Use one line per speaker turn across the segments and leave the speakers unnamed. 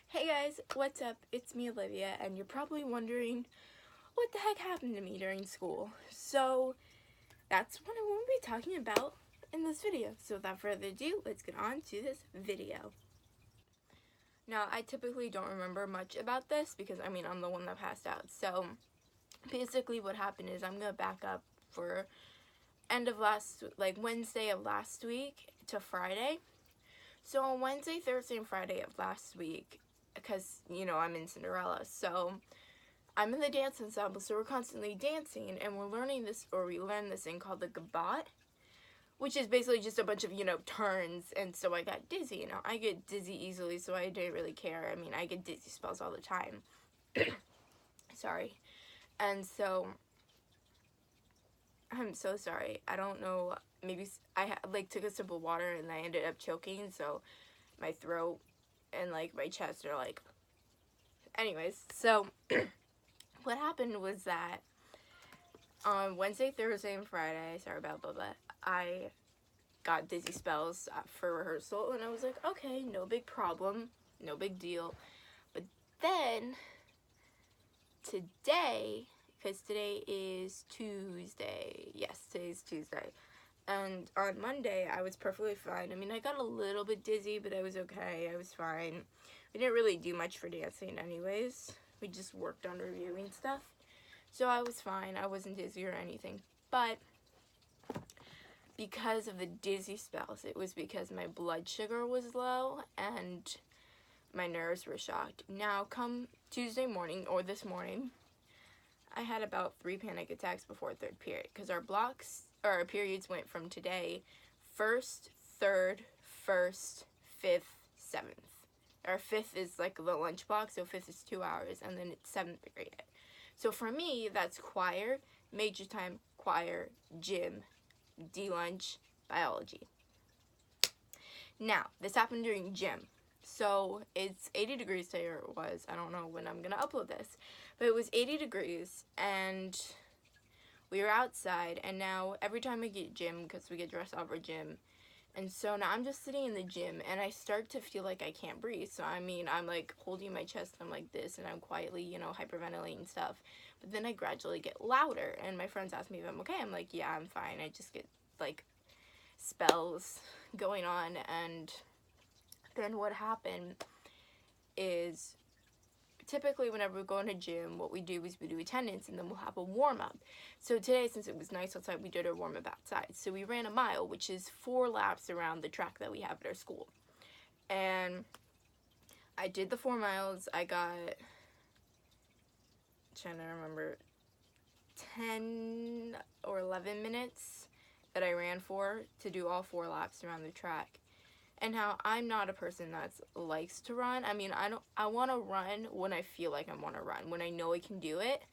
Hey guys, what's up? It's me, Olivia, and you're probably wondering what the heck happened to me during school. So that's what I'm going to be talking about in this video. So without further ado, let's get on to this video. Now, I typically don't remember much about this because, I'm the one that passed out. So basically what happened is I'm going to back up for Wednesday of last week to Friday. So on Wednesday, Thursday, and Friday of last week, because, I'm in Cinderella, so I'm in the dance ensemble, so we're constantly dancing, and we learn this thing called the gavotte, which is basically just a bunch of, turns, and so I got dizzy. I get dizzy easily, so I didn't really care. I get dizzy spells all the time. Sorry. And so, I'm so sorry. I don't know, maybe I took a sip of water, and I ended up choking, so my throat and my chest are anyways. So what happened was that on Wednesday, Thursday, and Friday, I got dizzy spells for rehearsal, and I was like, okay, no big problem, no big deal. But then today, because today is Tuesday, yes, today's Tuesday, and on Monday, I was perfectly fine. I got a little bit dizzy, but I was okay. I was fine. We didn't really do much for dancing anyways. We just worked on reviewing stuff. So I was fine. I wasn't dizzy or anything. But because of the dizzy spells, it was because my blood sugar was low and my nerves were shocked. Now, come Tuesday morning, or this morning, I had about 3 panic attacks before 3rd period, because our periods went from today 1st, 3rd, 1st, 5th, 7th. Our 5th is the lunch block, so 5th is 2 hours, and then it's 7th period. So for me, that's choir, major time, choir, gym, D-lunch, biology. Now, this happened during gym. So it's 80 degrees today, or it was. I don't know when I'm going to upload this. But it was 80 degrees, and we were outside, and now every time I get gym, because we get dressed up for gym, and so now I'm just sitting in the gym, and I start to feel like I can't breathe. So I'm holding my chest, I'm like this, and I'm quietly, hyperventilating and stuff. But then I gradually get louder, and my friends ask me if I'm okay. I'm like, yeah, I'm fine. I just get spells going on. And then what happened is, typically whenever we go in a gym, what we do is we do attendance, and then we'll have a warm-up. So today, since it was nice outside, we did our warm-up outside. So we ran a mile, which is 4 laps around the track that we have at our school. And I did the 4 miles. I got, trying to remember, 10 or 11 minutes that I ran for to do all 4 laps around the track. And how I'm not a person that likes to run. I want to run when I feel like I want to run, when I know I can do it.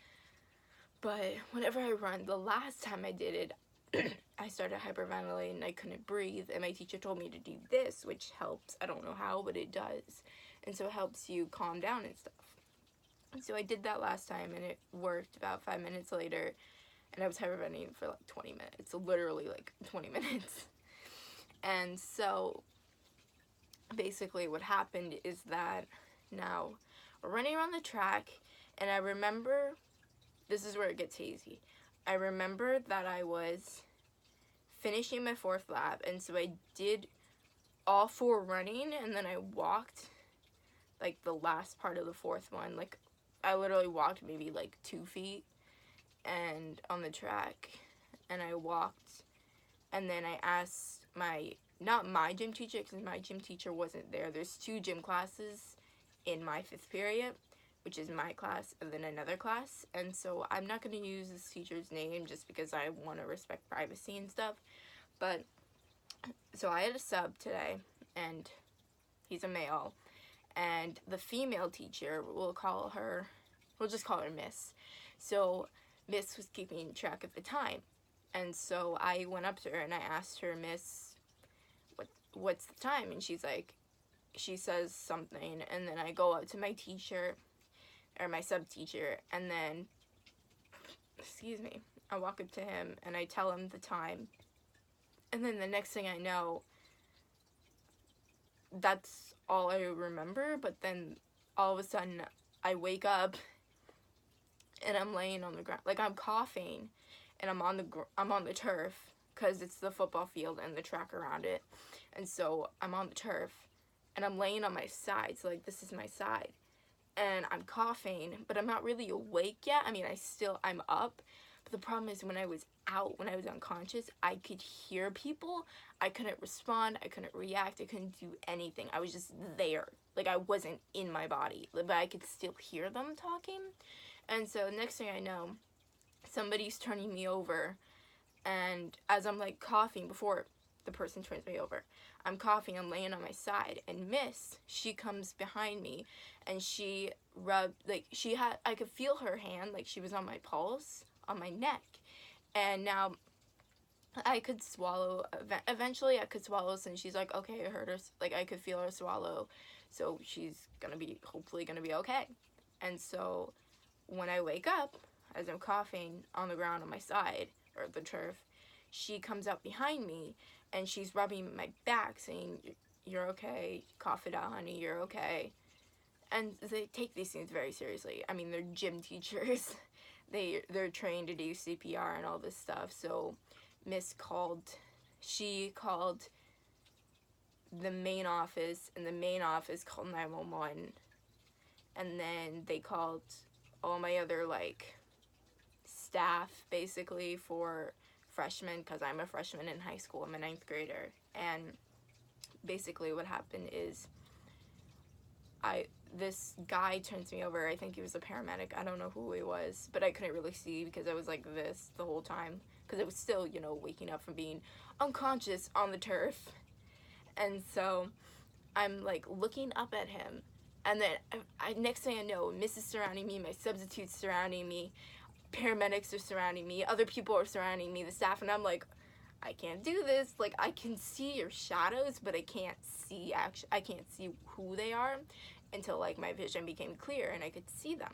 But whenever I run, the last time I did it, I started hyperventilating, I couldn't breathe, and my teacher told me to do this, which helps. I don't know how, but it does. And so it helps you calm down and stuff. So I did that last time, and it worked. About 5 minutes later, and I was hyperventilating for 20 minutes, literally 20 minutes. And so basically what happened is that now we're running around the track, and I remember, this is where it gets hazy. I remember that I was finishing my 4th lap, and so I did all 4 running, and then I walked the last part of the 4th one. I literally walked maybe 2 feet and on the track, and I walked, and then I asked not my gym teacher, because my gym teacher wasn't there. There's 2 gym classes in my 5th period, which is my class and then another class. And so I'm not going to use this teacher's name just because I want to respect privacy and stuff. But so I had a sub today, and he's a male. And the female teacher, we'll just call her Miss. So Miss was keeping track of the time. And so I went up to her and I asked her, Miss, what's the time? And she says something, and then I go up to my teacher, or my sub teacher, and then, I walk up to him and I tell him the time. And then the next thing I know, that's all I remember. But then all of a sudden I wake up and I'm laying on the ground, like I'm coughing, and I'm on the turf because it's the football field and the track around it, and so I'm on the turf, and I'm laying on my side, so like this is my side, and I'm coughing, but I'm not really awake yet. I mean, I'm up, but the problem is when I was unconscious, I could hear people. I couldn't respond. I couldn't react. I couldn't do anything. I was just there. Like, I wasn't in my body, but I could still hear them talking. And so next thing I know, somebody's turning me over, and as I'm like coughing, before the person turns me over, I'm coughing, I'm laying on my side, and she comes behind me, and she rubbed, like, I could feel her hand, like she was on my pulse, on my neck, and now I could swallow. Eventually I could swallow, and she's like, okay, it hurt her, like I could feel her swallow, so she's hopefully gonna be okay. And so when I wake up, as I'm coughing on the ground on my side, or the turf, she comes up behind me, and she's rubbing my back, saying, you're okay, cough it out, honey, you're okay. And they take these things very seriously. I mean, they're gym teachers. They're trained to do CPR and all this stuff. So she called the main office, and the main office called 911. And then they called all my other, like, staff, basically, for freshmen, because I'm a freshman in high school. I'm a 9th grader. And basically what happened is this guy turns me over. I think he was a paramedic. I don't know who he was, but I couldn't really see because I was like this the whole time, because I was still, waking up from being unconscious on the turf. And so I'm like looking up at him, and then next thing I know, Mrs. surrounding me, my substitutes surrounding me, paramedics are surrounding me, other people are surrounding me, the staff, and I'm like, I can't do this. Like, I can see your shadows, but I can't see who they are until, like, my vision became clear and I could see them.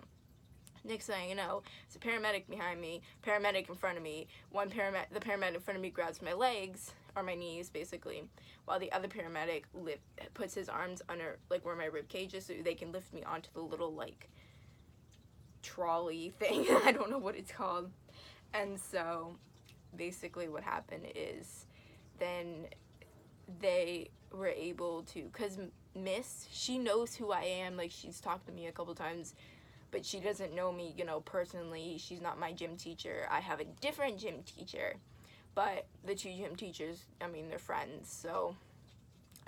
Next thing you know, it's a paramedic behind me, paramedic in front of me. The paramedic in front of me grabs my legs, or my knees, basically, while the other paramedic puts his arms under, like, where my rib cage is, so they can lift me onto the little, like, trolley thing. I don't know what it's called. And so basically what happened is then they were able to, because she knows who I am, like, she's talked to me a couple times, but she doesn't know me, personally. She's not my gym teacher. I have a different gym teacher, but the two gym teachers, I mean, they're friends, so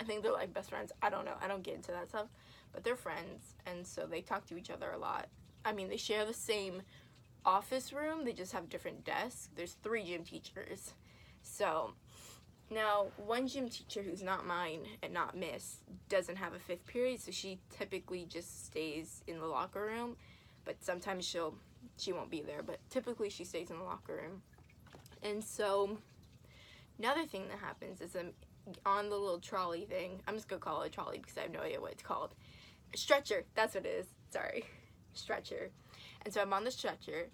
I think they're like best friends. I don't know, I don't get into that stuff, but they're friends, and so they talk to each other a lot. I mean, they share the same office room, they just have different desks. There's 3 gym teachers. So now one gym teacher, who's not mine and not Miss, doesn't have a 5th period, so she typically just stays in the locker room, but sometimes she won't be there, but typically she stays in the locker room. And so another thing that happens is I'm on the little trolley thing. I'm just gonna call it a trolley because I have no idea what it's called. Stretcher, that's what it is. Sorry. Stretcher. And so I'm on the stretcher.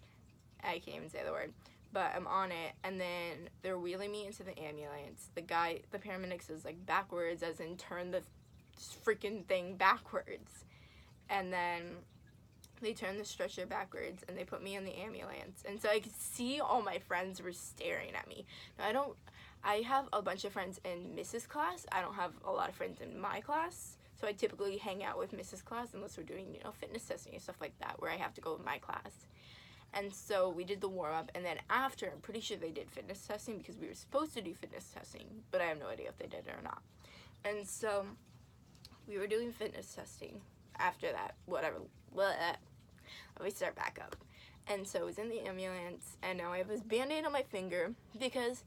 I can't even say the word, but I'm on it, and then they're wheeling me into the ambulance. The paramedic says, like, backwards, as in turn the freaking thing backwards. And then they turn the stretcher backwards, and they put me in the ambulance. And so I could see all my friends were staring at me. Now, I have a bunch of friends in Mrs. class. I don't have a lot of friends in my class. So I typically hang out with Mrs. class unless we're doing, fitness testing and stuff like that, where I have to go with my class. And so we did the warm-up, and then after, I'm pretty sure they did fitness testing, because we were supposed to do fitness testing, but I have no idea if they did it or not. And so we were doing fitness testing after that, whatever. Let me start back up. And so I was in the ambulance, and now I have this Band-Aid on my finger, because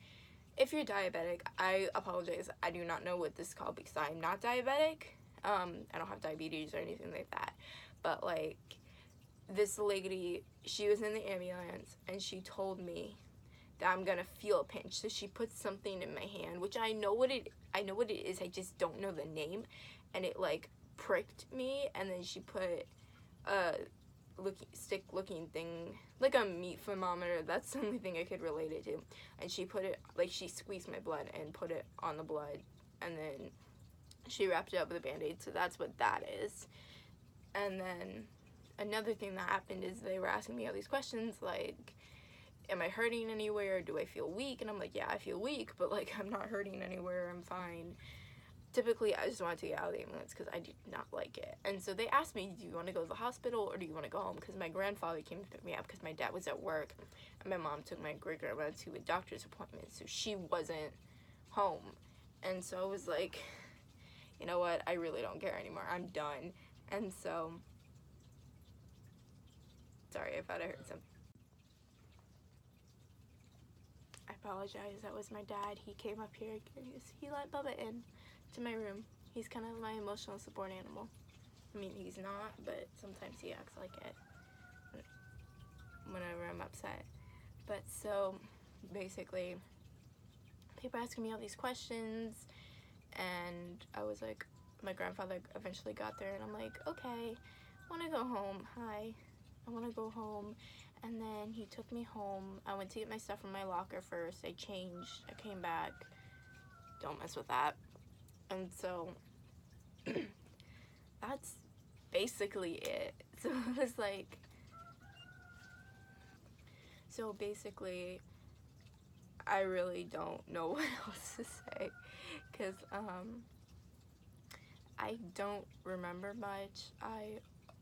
if you're diabetic, I apologize, I do not know what this is called, because I'm not diabetic. I don't have diabetes or anything like that, but, like, this lady, she was in the ambulance, and she told me that I'm gonna feel a pinch, so she put something in my hand, which I know what it is, I just don't know the name, and it, like, pricked me, and then she put a stick-looking thing, like a meat thermometer, that's the only thing I could relate it to, and she put it, like, she squeezed my blood and put it on the blood, and then she wrapped it up with a Band-Aid, so that's what that is. And then another thing that happened is they were asking me all these questions like, am I hurting anywhere? Do I feel weak? And I'm like, yeah, I feel weak, but like I'm not hurting anywhere. I'm fine. Typically, I just wanted to get out of the ambulance because I did not like it. And so they asked me, do you want to go to the hospital or do you want to go home? Because my grandfather came to pick me up because my dad was at work. And my mom took my great-grandma to a doctor's appointment, so she wasn't home. And so I was like, you know what? I really don't care anymore. I'm done. And so, sorry, I thought I heard something. I apologize. That was my dad. He came up here. He let Bubba in to my room. He's kind of my emotional support animal. I mean, he's not, but sometimes he acts like it whenever I'm upset. But so, basically, people asking me all these questions, and I was like, my grandfather eventually got there, and I'm like, okay, I want to go home. Hi, I want to go home. And then he took me home. I went to get my stuff from my locker first. I changed. I came back. Don't mess with that. And so that's basically it. So it was like, so basically, I really don't know what else to say, because I don't remember much. I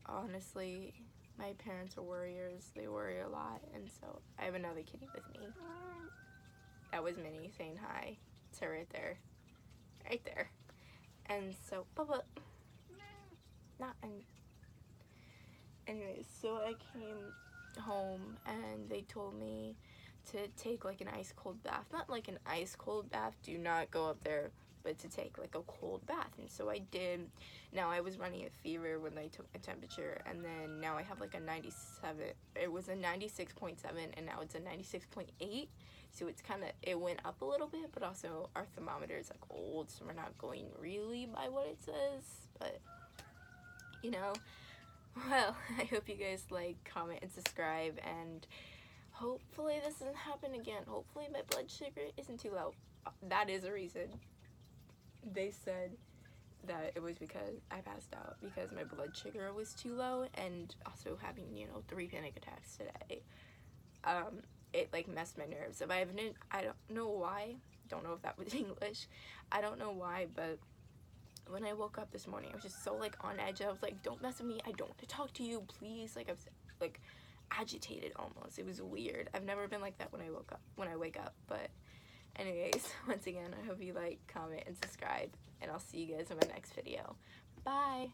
honestly, my parents are worriers. They worry a lot, and so I have another kitty with me. That was Minnie saying hi. It's her right there. Right there. And so, Bubba, not, anyways, so I came home and they told me to take like an ice cold bath. Not like an ice cold bath, do not go up there, but to take like a cold bath. And so I did. Now I was running a fever when they took my temperature, and then now I have like a 97. It was a 96.7 and now it's a 96.8. So it's kind of, it went up a little bit, but also our thermometer is like old, so we're not going really by what it says, but you know. Well, I hope you guys like, comment, and subscribe, and hopefully this doesn't happen again. Hopefully my blood sugar isn't too low. That is a reason. They said that it was because I passed out because my blood sugar was too low, and also having, 3 panic attacks today. It like messed my nerves. If I don't know why. Don't know if that was English. I don't know why, but when I woke up this morning, I was just so like on edge. I was like, don't mess with me. I don't want to talk to you, please. Like I was like agitated almost. It was weird. I've never been like that when I wake up. But anyways, once again, I hope you like, comment, and subscribe, and I'll see you guys in my next video. Bye.